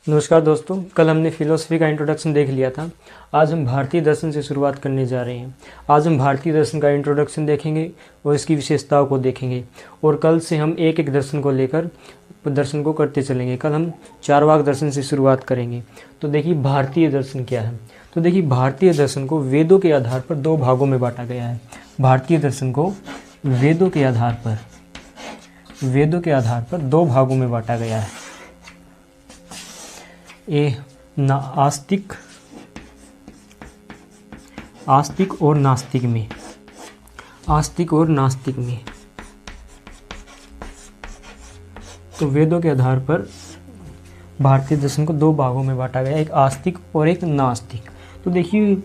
नमस्कार दोस्तों, कल हमने फिलोसफी का इंट्रोडक्शन देख लिया था। आज हम भारतीय दर्शन से शुरुआत करने जा रहे हैं। आज हम भारतीय दर्शन का इंट्रोडक्शन देखेंगे और इसकी विशेषताओं को देखेंगे और कल से हम एक एक दर्शन को लेकर दर्शन को करते चलेंगे। कल हम चारवाक दर्शन से शुरुआत करेंगे। तो देखिए भारतीय दर्शन क्या है। तो देखिए भारतीय दर्शन को वेदों के आधार पर दो भागों में बांटा गया है। भारतीय दर्शन को वेदों के आधार पर दो भागों में बांटा गया है। आस्तिक और नास्तिक में। तो वेदों के आधार पर भारतीय दर्शन को दो भागों में बांटा गया, एक आस्तिक और एक नास्तिक। तो देखिए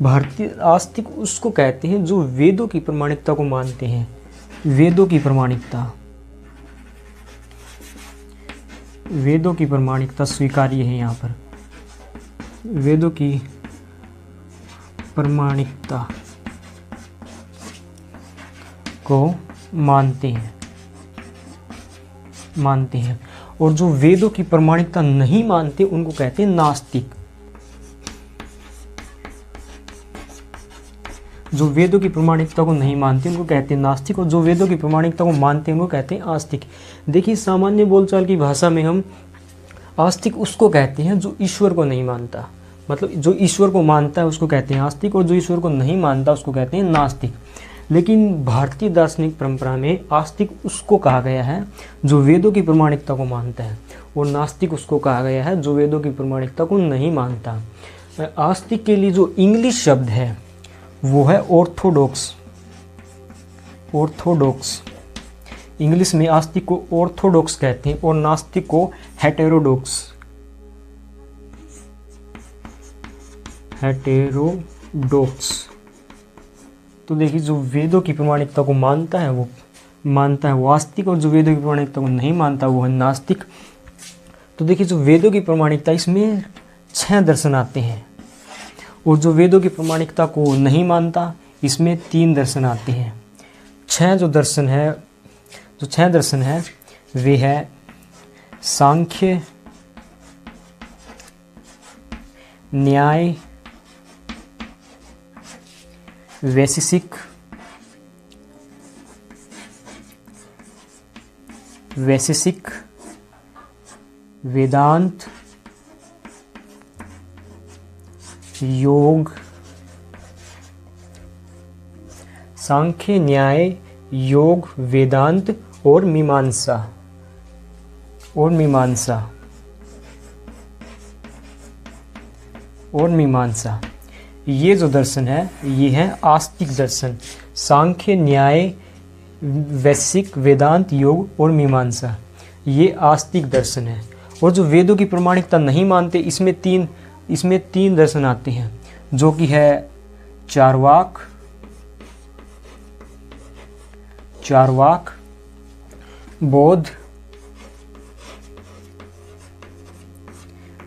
भारतीय आस्तिक उसको कहते हैं जो वेदों की प्रामाणिकता को मानते हैं। वेदों की प्रामाणिकता स्वीकार्य है। यहाँ पर वेदों की प्रामाणिकता को मानते हैं और जो वेदों की प्रामाणिकता नहीं मानते उनको कहते हैं नास्तिक। जो वेदों की प्रामाणिकता को नहीं मानते उनको कहते हैं नास्तिक और जो वेदों की प्रामाणिकता को मानते हैं उनको कहते हैं आस्तिक। देखिए सामान्य बोलचाल की भाषा में हम आस्तिक उसको कहते हैं जो ईश्वर को नहीं मानता, मतलब जो ईश्वर को मानता है उसको कहते हैं आस्तिक और जो ईश्वर को नहीं मानता उसको कहते हैं नास्तिक। लेकिन भारतीय दार्शनिक परंपरा में आस्तिक उसको कहा गया है जो वेदों की प्रामाणिकता को मानता है और नास्तिक उसको कहा गया है जो वेदों की प्रामाणिकता को नहीं मानता। आस्तिक के लिए जो इंग्लिश शब्द है वो है ऑर्थोडॉक्स। इंग्लिश में आस्तिक को ऑर्थोडॉक्स कहते हैं और नास्तिक को हेटेरोडॉक्स। तो देखिए जो वेदों की प्रामाणिकता को मानता है वो आस्तिक और जो वेदों की प्रामाणिकता को नहीं मानता वो है नास्तिक। तो देखिए जो वेदों की प्रामाणिकता इसमें 6 दर्शन आते हैं और जो वेदों की प्रामाणिकता को नहीं मानता इसमें 3 दर्शन आते हैं। 6 दर्शन है वे है सांख्य, न्याय, वैशेषिक, वेदांत, योग। सांख्य, न्याय, योग, वेदांत और मीमांसा। ये जो दर्शन है ये है आस्तिक दर्शन। सांख्य, न्याय, वैशेषिक, वेदांत, योग और मीमांसा ये आस्तिक दर्शन है। और जो वेदों की प्रामाणिकता नहीं मानते इसमें तीन दर्शन आते हैं जो कि है चारवाक, बौद्ध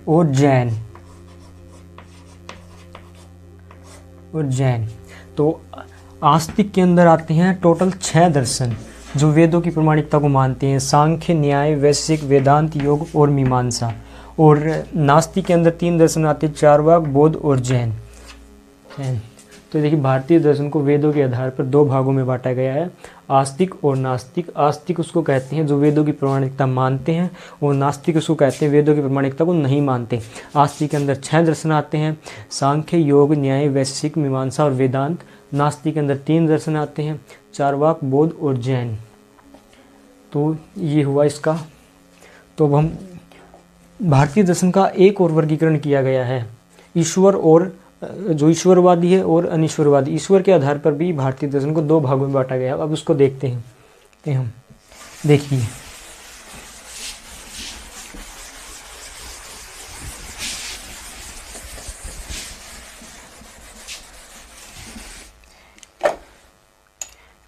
और जैन। तो आस्तिक के अंदर आते हैं टोटल 6 दर्शन जो वेदों की प्रामाणिकता को मानते हैं, सांख्य, न्याय, वैशेषिक, वेदांत, योग और मीमांसा। और नास्तिक के अंदर 3 दर्शन आते हैं, चारवाक, बौद्ध और जैन। तो देखिए भारतीय दर्शन को वेदों के आधार पर 2 भागों में बांटा गया है, आस्तिक और नास्तिक। आस्तिक उसको कहते हैं जो वेदों की प्रामाणिकता मानते हैं और नास्तिक उसको कहते हैं वेदों की प्रामाणिकता को नहीं मानते। आस्तिक के अंदर 6 दर्शन आते हैं, सांख्य, योग, न्याय, वैशेषिक, मीमांसा और वेदांत। नास्तिक के अंदर 3 दर्शन आते हैं, चारवाक, बौद्ध और जैन। तो ये हुआ इसका। तो अब हम भारतीय दर्शन का एक और वर्गीकरण किया गया है, ईश्वर और जो ईश्वरवादी है और अनिश्वरवादी। ईश्वर के आधार पर भी भारतीय दर्शन को 2 भागों में बांटा गया है। अब उसको देखते हैं हम।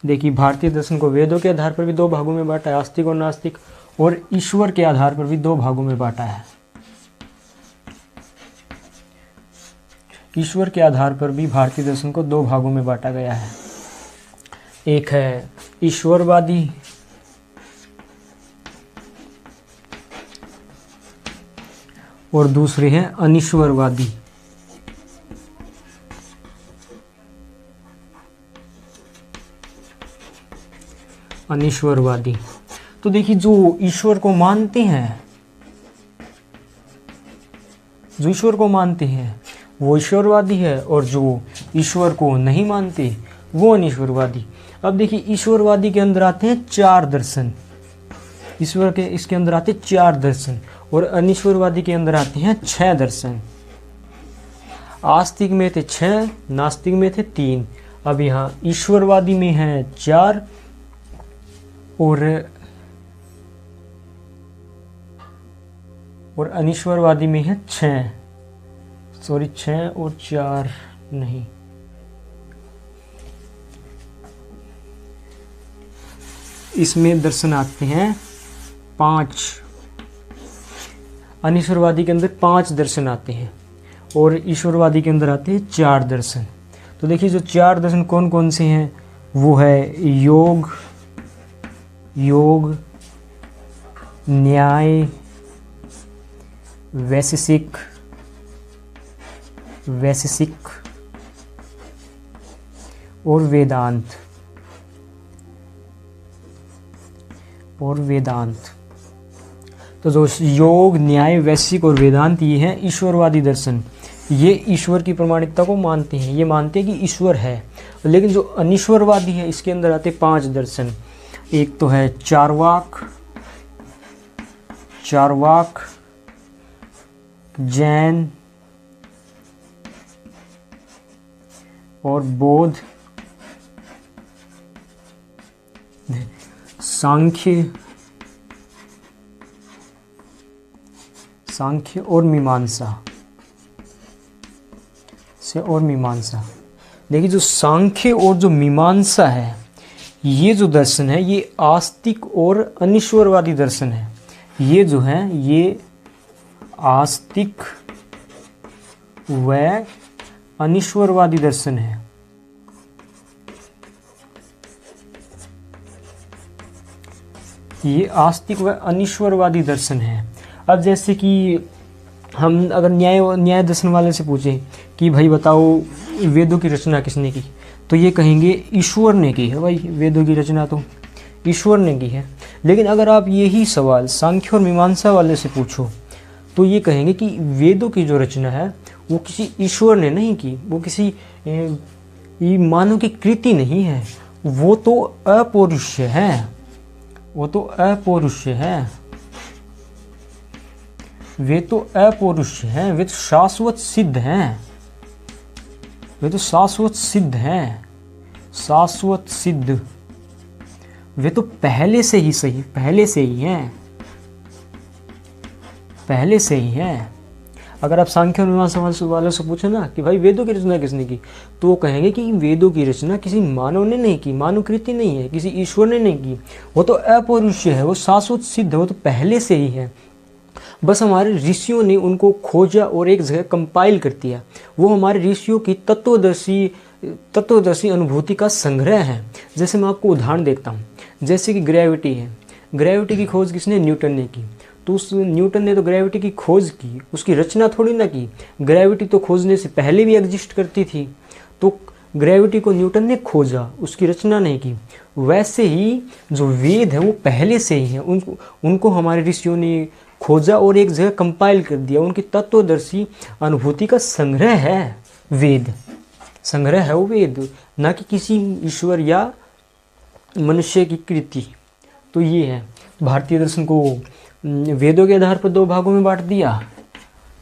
देखिए भारतीय दर्शन को वेदों के आधार पर भी 2 भागों में बांटा है, आस्तिक और नास्तिक, और ईश्वर के आधार पर भी 2 भागों में बांटा है। ईश्वर के आधार पर भी भारतीय दर्शन को 2 भागों में बांटा गया है। एक है ईश्वरवादी और दूसरे हैं अनीश्वरवादी। अनीश्वरवादी। तो देखिए, जो ईश्वर को मानते हैं, जो ईश्वर को मानते हैं वो ईश्वरवादी है, और जो ईश्वर को नहीं मानते वो अनीश्वरवादी। अब देखिए, ईश्वरवादी के अंदर आते हैं 4 दर्शन, ईश्वर के इसके अंदर आते हैं 4 दर्शन, और अनीश्वरवादी के अंदर आते हैं 6 दर्शन। आस्तिक में थे 6, नास्तिक में थे 3। अब यहाँ ईश्वरवादी में है 4 और अनीश्वरवादी में है 6। सॉरी, 6 और 4 नहीं, इसमें दर्शन आते हैं 5। अनीश्वरवादी के अंदर 5 दर्शन आते हैं और ईश्वरवादी के अंदर आते हैं 4 दर्शन। तो देखिए, जो 4 दर्शन कौन कौन से हैं, वो है योग, न्याय, वैशेषिक और वेदांत। तो जो योग, न्याय, वैशेषिक और वेदांत, ये हैं ईश्वरवादी दर्शन। ये ईश्वर की प्रामाणिकता को मानते हैं, ये मानते हैं कि ईश्वर है। लेकिन जो अनीश्वरवादी है, इसके अंदर आते 5 दर्शन। एक तो है चार्वाक, जैन और बौद्ध, सांख्य और मीमांसा देखिए, जो सांख्य और जो मीमांसा है, ये जो दर्शन है, ये आस्तिक और अनीश्वरवादी दर्शन है। ये जो है, ये आस्तिक व अनीश्वरवादी दर्शन है। ये आस्तिक व अनीश्वरवादी दर्शन है। अब जैसे कि हम अगर न्याय दर्शन वाले से पूछें कि भाई बताओ, वेदों की रचना किसने की, तो ये कहेंगे ईश्वर ने की है। भाई, वेदों की रचना तो ईश्वर ने की है। लेकिन अगर आप यही सवाल सांख्य और मीमांसा वाले से पूछो, तो ये कहेंगे कि वेदों की जो रचना है वो किसी ईश्वर ने नहीं की, वो किसी मानव की कृति नहीं है, वो तो अपौरुष है, वे तो अपौरुष हैं, वे तो शाश्वत सिद्ध हैं, शाश्वत सिद्ध। वे तो पहले से ही हैं। अगर आप सांख्य और मीमांसा वालों से पूछे ना कि भाई वेदों की रचना किसने की, तो वो कहेंगे कि वेदों की रचना किसी मानव ने नहीं की, मानव कृति नहीं है, किसी ईश्वर ने नहीं की, वो तो अपौरुष है, वो शाश्वत सिद्ध है, वो तो पहले से ही है। बस हमारे ऋषियों ने उनको खोजा और एक जगह कंपाइल कर दिया। वो हमारे ऋषियों की तत्वदर्शी अनुभूति का संग्रह है। जैसे मैं आपको उदाहरण देता हूँ, जैसे कि ग्रेविटी है। ग्रेविटी की खोज किसने? न्यूटन ने की। तो उस न्यूटन ने तो ग्रेविटी की खोज की, उसकी रचना थोड़ी ना की। ग्रेविटी तो खोजने से पहले भी एग्जिस्ट करती थी, तो ग्रेविटी को न्यूटन ने खोजा, उसकी रचना नहीं की। वैसे ही जो वेद है वो पहले से ही है, उनको हमारे ऋषियों ने खोजा और एक जगह कंपाइल कर दिया। उनकी तत्वदर्शी अनुभूति का संग्रह है वेद, संग्रह है वो वेद, ना कि किसी ईश्वर या मनुष्य की कृति। तो ये है, भारतीय दर्शन को वेदों के आधार पर 2 भागों में बांट दिया,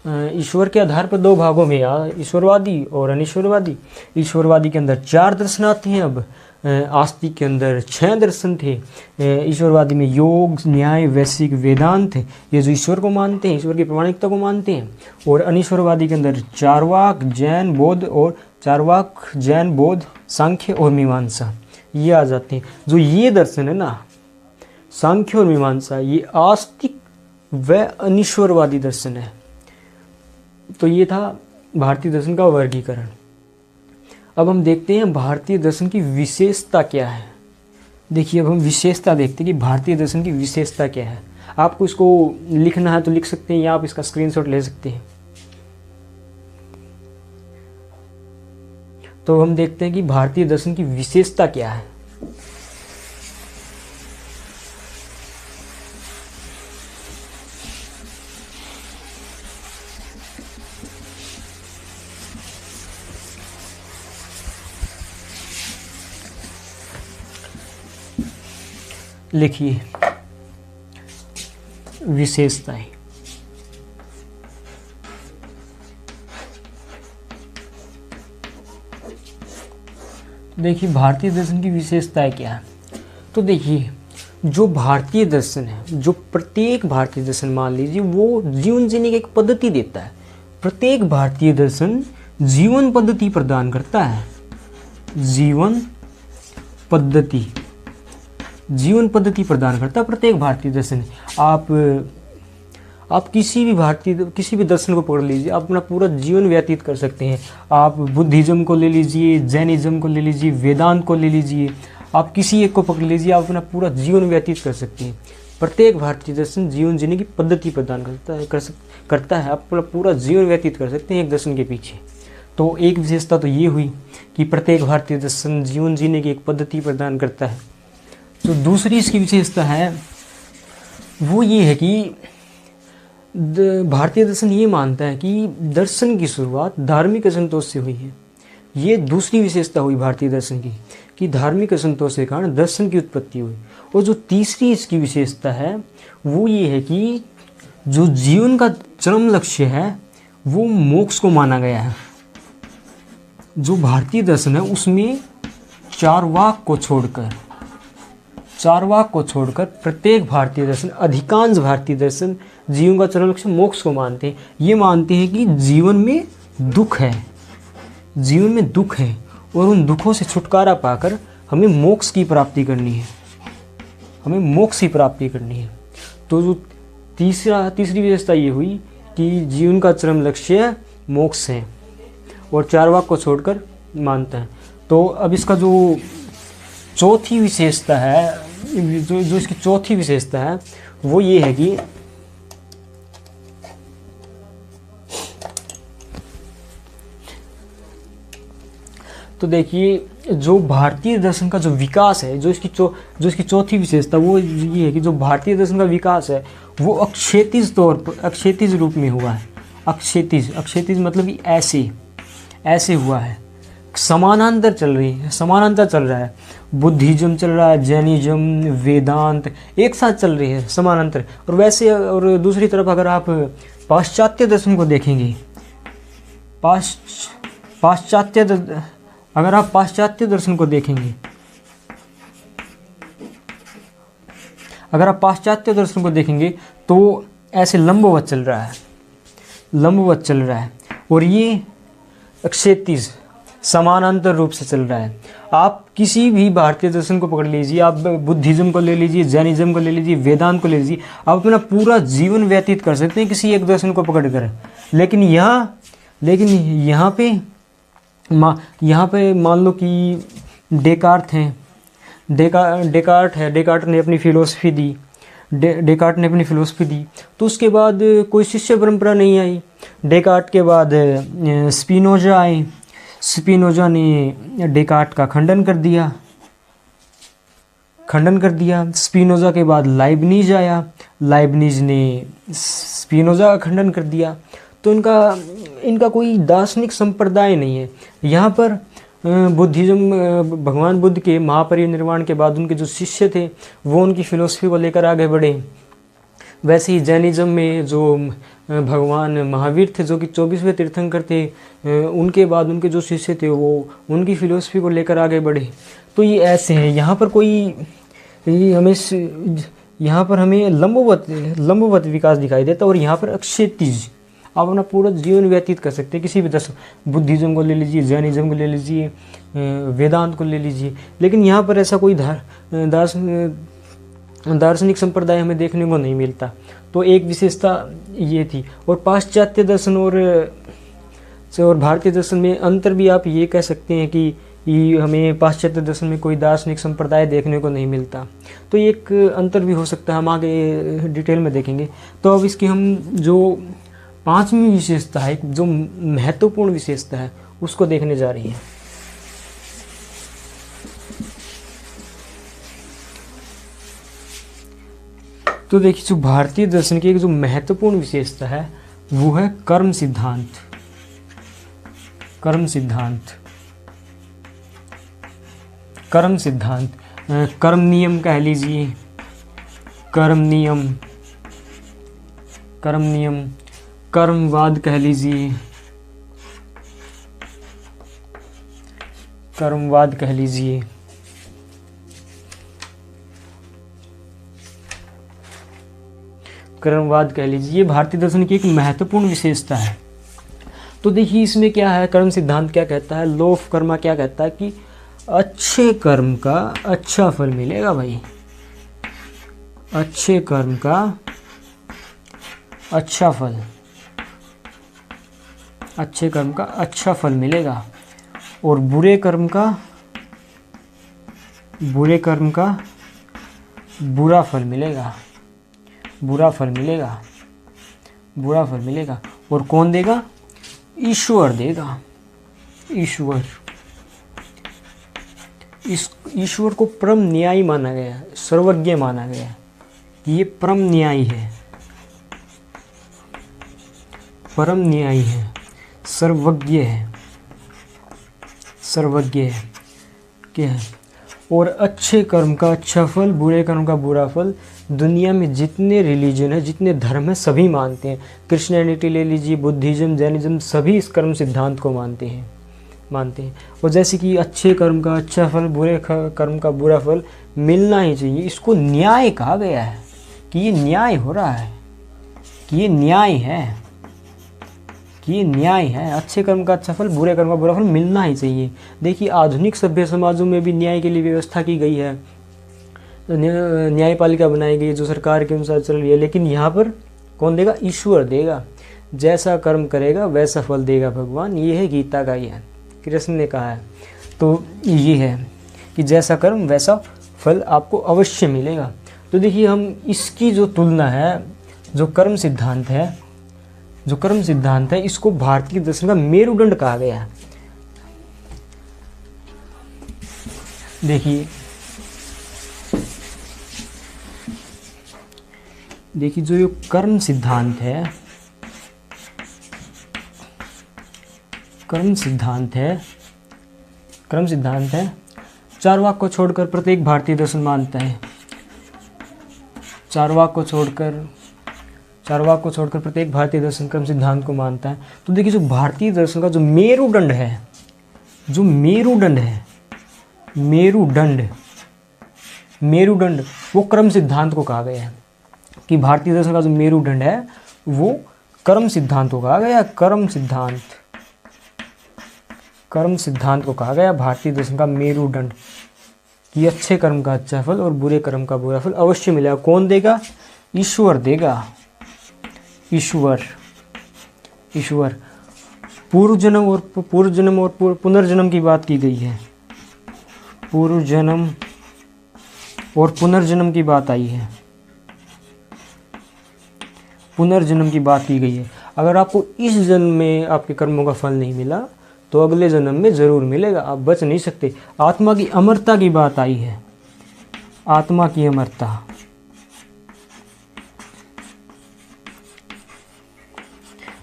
ईश्वर के आधार पर 2 भागों में, ईश्वरवादी और अनीश्वरवादी। ईश्वरवादी के अंदर 4 दर्शन आते हैं। अब आस्तिक के अंदर 6 दर्शन थे। ईश्वरवादी में योग, न्याय, वैशेषिक, वेदांत है, ये जो ईश्वर को मानते हैं, ईश्वर की प्रामाणिकता को मानते हैं। और अनीश्वरवादी के अंदर चार्वाक, जैन, बौद्ध, सांख्य और मीमांसा, ये आ जाते हैं। जो ये दर्शन है ना, सांख्य और मीमांसा, ये आस्तिक व अनीश्वरवादी दर्शन है। तो ये था भारतीय दर्शन का वर्गीकरण। अब हम देखते हैं भारतीय दर्शन की विशेषता क्या है। देखिए, अब हम विशेषता देखते हैं कि भारतीय दर्शन की विशेषता क्या है। आपको इसको लिखना है तो लिख सकते हैं, या आप इसका स्क्रीनशॉट ले सकते हैं। तो हम देखते हैं कि भारतीय दर्शन की विशेषता क्या है। लिखिए विशेषताएं। देखिए भारतीय दर्शन की विशेषताएं क्या है। तो देखिए जो भारतीय दर्शन है, जो प्रत्येक भारतीय दर्शन मान लीजिए वो जीवन जीने की एक पद्धति देता है। प्रत्येक भारतीय दर्शन जीवन पद्धति प्रदान करता है। जीवन पद्धति प्रदान करता है प्रत्येक भारतीय दर्शन। आप किसी भी दर्शन को पकड़ लीजिए, आप अपना पूरा जीवन व्यतीत कर सकते हैं। आप बुद्धिज्म को ले लीजिए, जैनिज्म को ले लीजिए, वेदांत को ले लीजिए, आप किसी एक को पकड़ लीजिए, आप अपना पूरा जीवन व्यतीत कर सकते हैं। प्रत्येक भारतीय दर्शन जीवन जीने की पद्धति प्रदान करता है। आप अपना पूरा जीवन व्यतीत कर सकते हैं एक दर्शन के पीछे। तो एक विशेषता तो ये हुई कि प्रत्येक भारतीय दर्शन जीवन जीने की एक पद्धति प्रदान करता है। तो दूसरी इसकी विशेषता है वो ये है कि भारतीय दर्शन ये मानता है कि दर्शन की शुरुआत धार्मिक असंतोष से हुई है। ये दूसरी विशेषता हुई भारतीय दर्शन की कि धार्मिक असंतोष के कारण दर्शन की उत्पत्ति हुई। और जो तीसरी इसकी विशेषता है वो ये है कि जो जीवन का चरम लक्ष्य है वो मोक्ष को माना गया है। जो भारतीय दर्शन है उसमें चारवाक को छोड़कर प्रत्येक भारतीय दर्शन, अधिकांश भारतीय दर्शन जीवन का चरम लक्ष्य मोक्ष को मानते हैं। ये मानते हैं कि जीवन में दुख है और उन दुखों से छुटकारा पाकर हमें मोक्ष की प्राप्ति करनी है। तो जो तीसरी विशेषता ये हुई कि जीवन का चरम लक्ष्य मोक्ष है और चारवाक को छोड़कर मानता है। तो अब इसका जो चौथी विशेषता है, जो इसकी चौथी विशेषता है वो ये है कि तो देखिए जो भारतीय दर्शन का जो विकास है, जो इसकी चौथी विशेषता वो ये है कि जो भारतीय दर्शन का विकास है वो अक्षैतिज रूप में हुआ है। अक्षैतिज मतलब कि ऐसे हुआ है, समानांतर चल रहा है। बुद्धिज्म चल रहा है, जैनिज्म, वेदांत एक साथ चल रही है समानांतर। और दूसरी तरफ अगर आप पाश्चात्य दर्शन को देखेंगे, अगर आप पाश्चात्य दर्शन को देखेंगे तो ऐसे लंबवत चल रहा है और ये क्षैतिज समानांतर रूप से चल रहा है। आप किसी भी भारतीय दर्शन को पकड़ लीजिए, आप बुद्धिज्म को ले लीजिए, जैनिज्म को ले लीजिए, वेदांत को ले लीजिए, आप अपना पूरा जीवन व्यतीत कर सकते हैं किसी एक दर्शन को पकड़कर। लेकिन यहाँ पे मान लो कि डेकार्ट ने अपनी फिलोसफी दी, तो उसके बाद कोई शिष्य परंपरा नहीं आई। डेकार्ट के बाद स्पिनोजा आए, स्पिनोजा ने डेकार्ट का खंडन कर दिया। स्पिनोजा के बाद लाइबनिज आया, लाइबनिज ने स्पिनोजा का खंडन कर दिया। तो इनका कोई दार्शनिक संप्रदाय नहीं है। यहाँ पर बुद्धिज्म, भगवान बुद्ध के महापरिनिर्वाण के बाद उनके जो शिष्य थे वो उनकी फिलोसफी को लेकर आगे बढ़े। वैसे ही जैनिज्म में जो भगवान महावीर थे जो कि 24वें तीर्थंकर थे, उनके बाद उनके जो शिष्य थे वो उनकी फिलोसफी को लेकर आगे बढ़े। तो ये ऐसे हैं। यहाँ पर हमें लंबवत विकास दिखाई देता है और यहाँ पर अक्षैतिज आप अपना पूरा जीवन व्यतीत कर सकते हैं किसी भी दर्शन, बुद्धिज्म को ले लीजिए, जैनिज्म को ले लीजिए, वेदांत को ले लीजिए। लेकिन यहाँ पर ऐसा कोई दार्शनिक संप्रदाय हमें देखने को नहीं मिलता। तो एक विशेषता ये थी। और पाश्चात्य दर्शन और भारतीय दर्शन में अंतर भी आप ये कह सकते हैं कि ये हमें पाश्चात्य दर्शन में कोई दार्शनिक संप्रदाय देखने को नहीं मिलता। तो ये एक अंतर भी हो सकता है, हम आगे डिटेल में देखेंगे। तो अब इसकी हम जो 5वीं विशेषता है, जो महत्वपूर्ण विशेषता है, उसको देखने जा रही है। तो देखिए, जो भारतीय दर्शन की एक जो महत्वपूर्ण विशेषता है वो है कर्म सिद्धांत। कर्म सिद्धांत, कर्म सिद्धांत, कर्म नियम कह लीजिए, कर्म नियम, कर्म नियम, कर्मवाद कह लीजिए, कर्मवाद कह लीजिए। कर्मवाद कह लीजिए, ये भारतीय दर्शन की एक महत्वपूर्ण विशेषता है। तो देखिए, इसमें क्या है, कर्म सिद्धांत क्या कहता है, लॉ ऑफ कर्मा क्या कहता है कि अच्छे कर्म का अच्छा फल मिलेगा भाई, अच्छे कर्म का अच्छा फल, अच्छे कर्म का अच्छा फल मिलेगा, और बुरे कर्म का बुरा फल मिलेगा, बुरा फल मिलेगा, बुरा फल मिलेगा। और कौन देगा? ईश्वर देगा, ईश्वर। इस ईश्वर को परम न्यायी माना गया है, सर्वज्ञ माना गया है, ये परम न्यायी है, परम न्यायी है, सर्वज्ञ है, सर्वज्ञ है, क्या है? और अच्छे कर्म का अच्छा फल, बुरे कर्म का बुरा फल दुनिया में जितने रिलीजन है, जितने धर्म है, सभी मानते हैं। क्रिश्चियनिटी ले लीजिए, बुद्धिज्म, जैनिज्म, सभी इस कर्म सिद्धांत को मानते हैं। और जैसे कि अच्छे कर्म का अच्छा फल, बुरे कर्म का बुरा फल मिलना ही चाहिए, इसको न्याय कहा गया है, कि ये न्याय हो रहा है, कि ये न्याय है, कि ये न्याय है। अच्छे कर्म का अच्छा फल, बुरे कर्म का बुरा फल मिलना ही चाहिए। देखिए, आधुनिक सभ्य समाजों में भी न्याय के लिए व्यवस्था की गई है, न्यायपालिका बनाई गई है जो सरकार के अनुसार चल रही है। लेकिन यहाँ पर कौन देगा? ईश्वर देगा। जैसा कर्म करेगा वैसा फल देगा भगवान, ये है गीता का ज्ञान, कृष्ण ने कहा है। तो ये है कि जैसा कर्म वैसा फल आपको अवश्य मिलेगा। तो देखिए, हम इसकी जो तुलना है, जो कर्म सिद्धांत है, जो कर्म सिद्धांत है, इसको भारतीय दर्शन का मेरुदंड कहा गया है। देखिए, जो ये कर्म सिद्धांत है, कर्म सिद्धांत है, चारवाक को छोड़कर प्रत्येक भारतीय दर्शन मानता है। चारवाक को छोड़कर प्रत्येक भारतीय दर्शन कर्म सिद्धांत को मानता है। तो देखिए, जो भारतीय दर्शन का जो मेरुदंड है, मेरुदंड वो कर्म सिद्धांत को कहा गया है, कि भारतीय दर्शन का जो मेरुदंड है वो कर्म सिद्धांत को कहा गया। कर्म सिद्धांत को कहा गया भारतीय दर्शन का मेरुदंड, कि अच्छे कर्म का अच्छा फल और बुरे कर्म का बुरा फल अवश्य मिलेगा। कौन देगा? ईश्वर देगा, ईश्वर। पूर्व जन्म और पुनर्जन्म की बात की गई है, पूर्व जन्म और पुनर्जन्म की बात आई है, पुनर्जन्म की बात की गई है। अगर आपको इस जन्म में आपके कर्मों का फल नहीं मिला तो अगले जन्म में जरूर मिलेगा, आप बच नहीं सकते। आत्मा की अमरता की बात आई है, आत्मा की अमरता,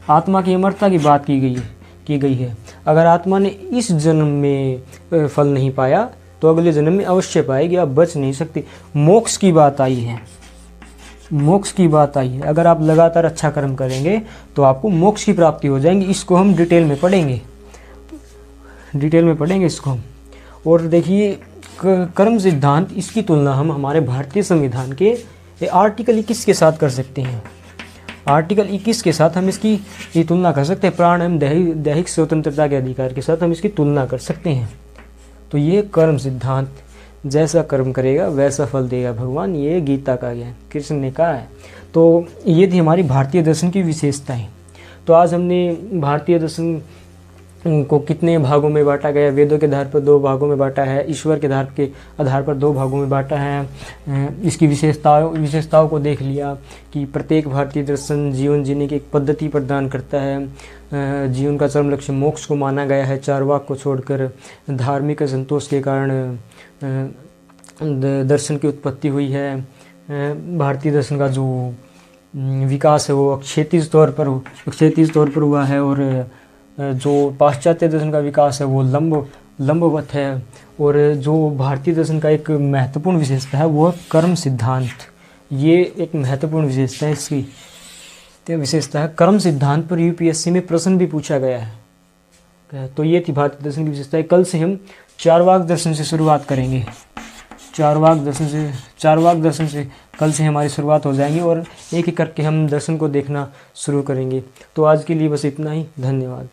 आत्मा की अमरता की बात की गई है। अगर आत्मा ने इस जन्म में फल नहीं पाया तो अगले जन्म में अवश्य पाएगी, आप बच नहीं सकते। मोक्ष की बात आई है, मोक्ष की बात आई है। अगर आप लगातार अच्छा कर्म करेंगे तो आपको मोक्ष की प्राप्ति हो जाएगी। इसको हम डिटेल में पढ़ेंगे इसको हम। और देखिए, कर्म सिद्धांत, इसकी तुलना हम हमारे भारतीय संविधान के आर्टिकल 21 के साथ कर सकते हैं। आर्टिकल 21 के साथ हम इसकी ये तुलना कर सकते हैं, प्राण एवं दैहिक स्वतंत्रता के अधिकार के साथ हम इसकी तुलना कर सकते हैं। तो ये कर्म सिद्धांत, जैसा कर्म करेगा वैसा फल देगा भगवान, ये गीता का ज्ञान, कृष्ण ने कहा है। तो ये थी हमारी भारतीय दर्शन की विशेषताएं। तो आज हमने भारतीय दर्शन को कितने भागों में बांटा गया? वेदों के आधार पर 2 भागों में बांटा है, ईश्वर के आधार पर 2 भागों में बांटा है। इसकी विशेषताओं को देख लिया कि प्रत्येक भारतीय दर्शन जीवन जीने की एक पद्धति प्रदान करता है। जीवन का चरम लक्ष्य मोक्ष को माना गया है, चारवाक को छोड़कर। धार्मिक संतोष के कारण दर्शन की उत्पत्ति हुई है। भारतीय दर्शन का जो विकास है वो क्षैतिज तौर पर हुआ है, और जो पाश्चात्य दर्शन का विकास है वो लंबवत है। और जो भारतीय दर्शन का एक महत्वपूर्ण विशेषता है वो कर्म सिद्धांत। ये एक महत्वपूर्ण विशेषता है, इसकी विशेषता है कर्म सिद्धांत पर यूपीएससी में प्रश्न भी पूछा गया है। तो ये थी भारतीय दर्शन की विशेषता। कल से हम चारवाक दर्शन से शुरुआत करेंगे। चारवाक दर्शन से कल से हमारी शुरुआत हो जाएगी, और एक एक करके हम दर्शन को देखना शुरू करेंगे। तो आज के लिए बस इतना ही। धन्यवाद।